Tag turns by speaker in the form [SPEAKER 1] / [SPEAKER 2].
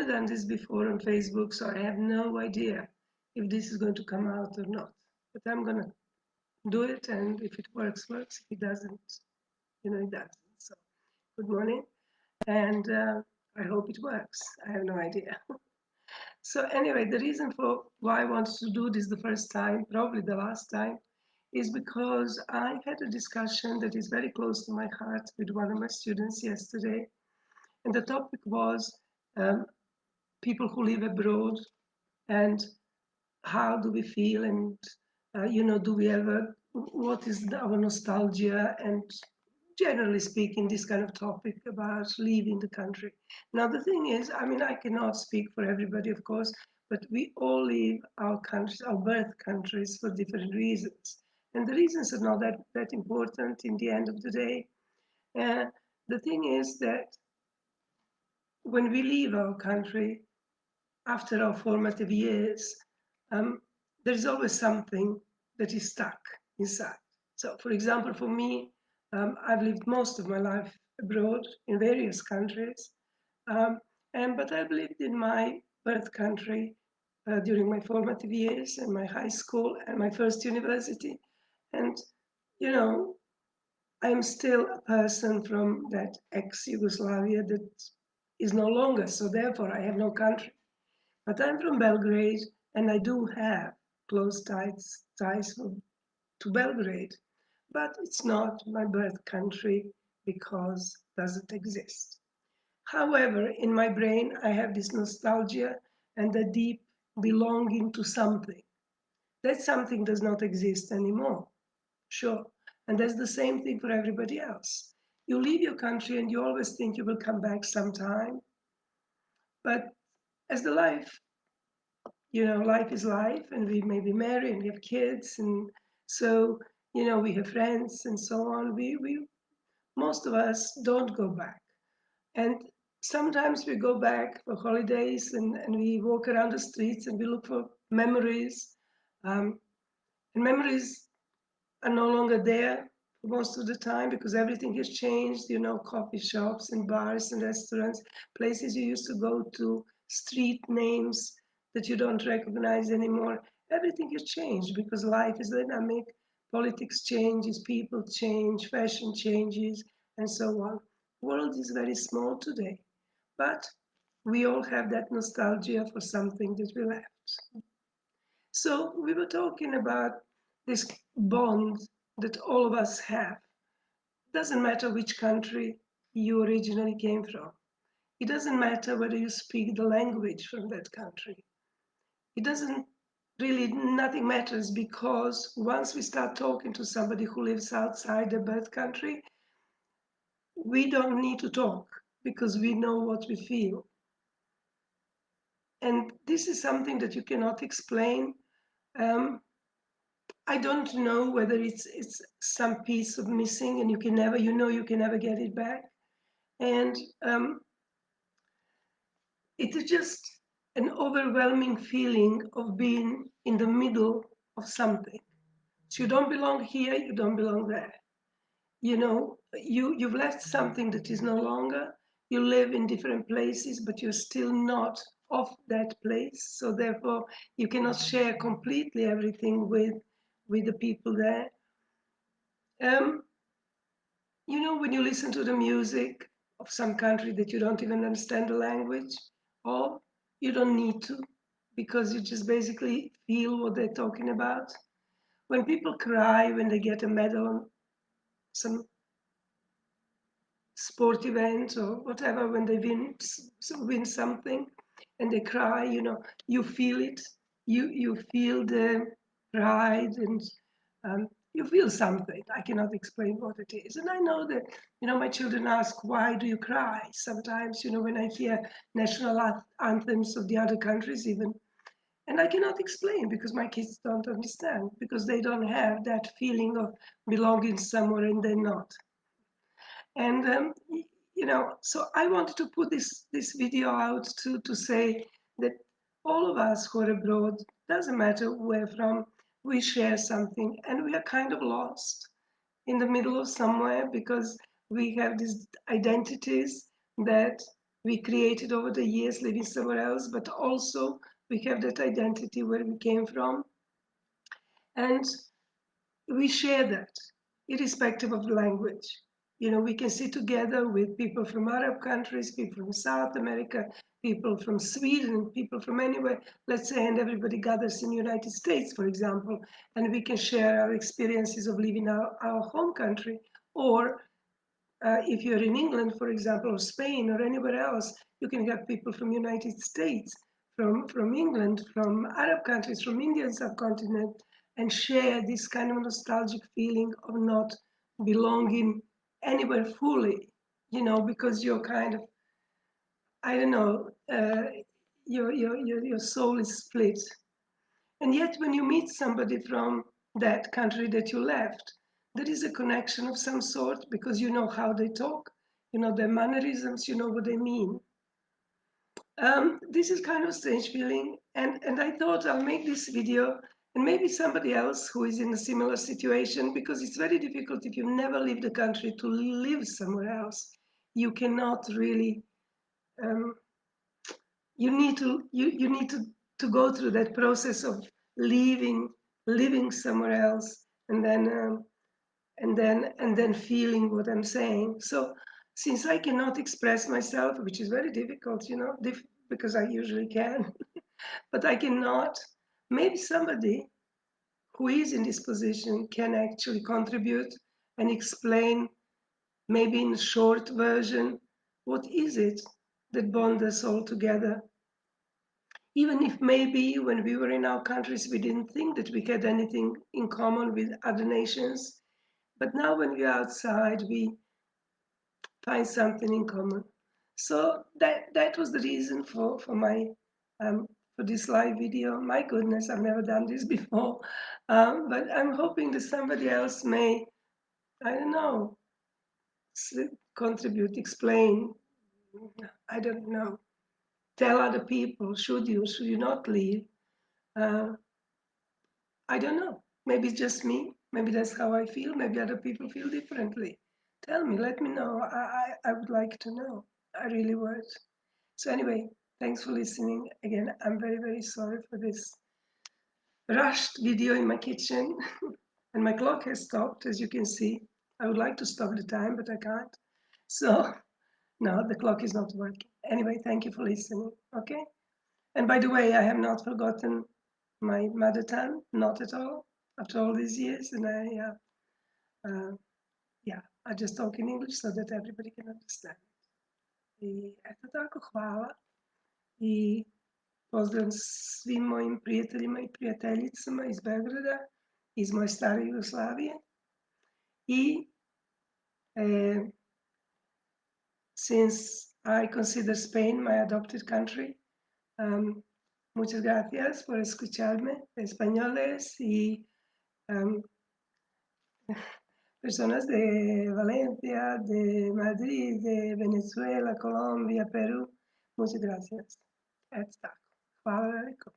[SPEAKER 1] done this before on Facebook, so I have no idea if this is going to come out or not. But I'm going to do it, and if it works, works. If it doesn't, it doesn't. So, good morning, and I hope it works. I have no idea. So anyway, the reason for why I wanted to do this the first time, probably the last time, is because I had a discussion that is very close to my heart with one of my students yesterday. And the topic was people who live abroad and how do we feel, and do we ever, what is our nostalgia, and generally speaking, this kind of topic about leaving the country. Now, the thing is, I mean, I cannot speak for everybody, of course, but we all leave our countries, our birth countries, for different reasons. And the reasons are not that important in the end of the day. The thing is that when we leave our country after our formative years, there's always something that is stuck inside. So, for example, for me, I've lived most of my life abroad in various countries, but I've lived in my birth country during my formative years and my high school and my first university. And, you know, I'm still a person from that ex-Yugoslavia that is no longer, so therefore I have no country. But I'm from Belgrade, and I do have close ties to Belgrade, but it's not my birth country because it doesn't exist. However, in my brain, I have this nostalgia and a deep belonging to something. That something does not exist anymore, sure. And that's the same thing for everybody else. You leave your country and you always think you will come back sometime. But as the life life is life, and we maybe marry and we have kids, and so we have friends and so on. We most of us don't go back, and sometimes we go back for holidays, and we walk around the streets and we look for memories, and memories are no longer there most of the time because everything has changed. Coffee shops and bars and restaurants, places you used to go to, street names that you don't recognize anymore. Everything has changed because life is dynamic, politics changes, people change, fashion changes, and so on. The world is very small today, but we all have that nostalgia for something that we left. So we were talking about this bond that all of us have. It doesn't matter which country you originally came from. It doesn't matter whether you speak the language from that country. It doesn't really, nothing matters, because once we start talking to somebody who lives outside the birth country, we don't need to talk because we know what we feel. And this is something that you cannot explain. I don't know whether it's some piece of missing, and you can never get it back. And it is just an overwhelming feeling of being in the middle of something. So you don't belong here, you don't belong there. You've left something that is no longer. You live in different places, but you're still not of that place. So therefore, you cannot share completely everything with the people there. When you listen to the music of some country that you don't even understand the language, or you don't need to, because you just basically feel what they're talking about. When people cry when they get a medal on some sport event or whatever, when they win something and they cry, you feel it. You feel the pride, and you feel something. I cannot explain what it is. And I know that, my children ask, why do you cry? Sometimes, when I hear national anthems of the other countries even, and I cannot explain because my kids don't understand, because they don't have that feeling of belonging somewhere and they're not. And, so I wanted to put this video out to say that all of us who are abroad, doesn't matter where from, we share something, and we are kind of lost in the middle of somewhere because we have these identities that we created over the years living somewhere else, but also we have that identity where we came from. And we share that, irrespective of language. You know, we can sit together with people from Arab countries, people from South America, people from Sweden, people from anywhere, let's say, and everybody gathers in the United States, for example, and we can share our experiences of living our home country. Or if you're in England, for example, or Spain, or anywhere else, you can have people from United States, from England, from Arab countries, from Indian subcontinent, and share this kind of nostalgic feeling of not belonging anywhere fully, you know, because you're kind of, I don't know, your soul is split. And yet, when you meet somebody from that country that you left, there is a connection of some sort because you know how they talk, you know their mannerisms, you know what they mean. This is kind of strange feeling, and I thought I'll make this video, and maybe somebody else who is in a similar situation, because it's very difficult if you've never lived a country to live somewhere else. You cannot really. Um, you need to go through that process of living somewhere else, and then feeling what I'm saying. So since I cannot express myself, which is very difficult, you know, because I usually can, but I cannot, maybe somebody who is in this position can actually contribute and explain, maybe in a short version, what is it that bonds us all together. Even if maybe when we were in our countries, we didn't think that we had anything in common with other nations. But now when we're outside, we find something in common. So that was the reason um, for this live video. My goodness, I've never done this before. But I'm hoping that somebody else may, I don't know, contribute, explain, I don't know, tell other people, should you not leave? Uh, I don't know. Maybe it's just me. Maybe that's how I feel. Maybe other people feel differently. Tell me, let me know. I would like to know. I really would. So anyway, thanks for listening. Again, I'm very, very sorry for this rushed video in my kitchen. And my clock has stopped, as you can see. I would like to stop the time, but I can't. So, no, the clock is not working. Anyway, thank you for listening. Okay? And by the way, I have not forgotten my mother tongue, not at all, after all these years. And I just talk in English so that everybody can understand. I eto tako, hvala. I pozdrav svim mojim prijateljima i prijateljicama iz Beograda, iz moje stare Jugoslavije. I since I consider Spain my adopted country, muchas gracias por escucharme, españoles y personas de Valencia, de Madrid, de Venezuela, Colombia, Perú. Muchas gracias. Hasta. Hvala veliko.